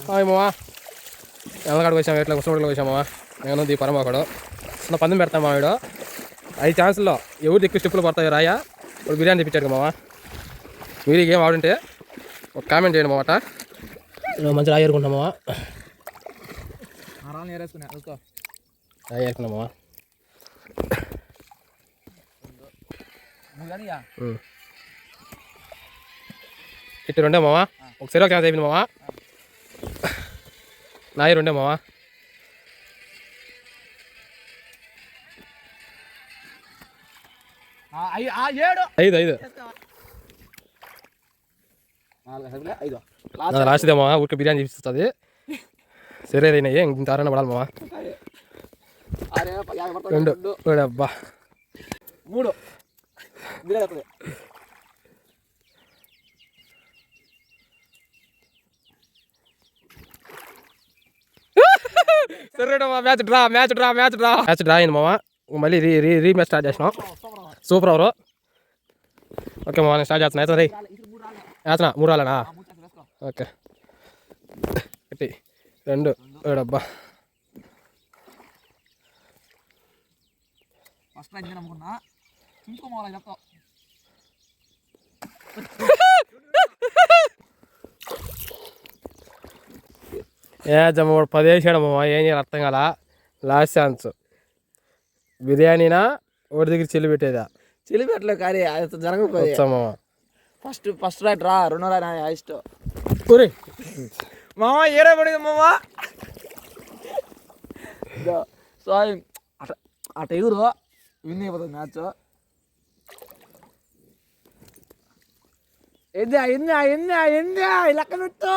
మావా ఎల్లకాడికి వచ్చాము, ఎట్లా కుసమడికి వచ్చామా. నేను దీ పరమాకడు చిన్న పందెం పెడతాం మావాడు. 5 ఛాన్సుల్లో ఎవరు ఎక్కువ స్టెప్పులు పడతాయి రాయా. ఇప్పుడు బిర్యానీ తెప్పించాడు మావా. మీరు ఏం ఆడుంటే ఒక కామెంట్ చేయండి మావట. మంచి రాయి ఏరుకుంటాం మావా. రాయి ఏరుకున్నాం మావా. ఇటు రెండే మావా. ఒక సెరవ ఛాన్స్ అయిపోయింది మావా. నాయి రెండే మావా. ఐదు లాస్ట్ దే మావా. ఊరికి బిర్యానీ చూపిస్తుంది. సరే అయినాయి ఇంత ఆరైనా పడాలి మావా. 2 అబ్బా 3 సరే మ్యాచ్ డ్రా అయింది మావా. మళ్ళీ రీ మ్యాచ్ స్టార్ట్ చేసినాం. సూపర్ ఎవరు. ఓకే మావా నేను స్టార్ట్ చేస్తున్నా. రే వేస్తున్నా 3 రాలేనా. ఓకే 1 2 7 అబ్బా. ఫస్ట్ ర్యాంక్ అనుకున్నా చూసుకోవాలి చెప్తా. జమ్మ 10 వేసాడు మామ. ఏం చేయాలి అర్థం కాల. లాస్ట్ ఛాన్స్ బిర్యానీనా ఒకటి దగ్గర చెల్లి పెట్టేదా. చెల్లి పెట్టలే కానీ జరగకపోయి మామ. ఫస్ట్ రైట్ రా 2 రా ఇష్టం మామ. ఏరే పడింది మామ. సో అట ఎగురు విన్ అయిపోతుంది మ్యాచ్. ఎందా లెక్క పెట్టు.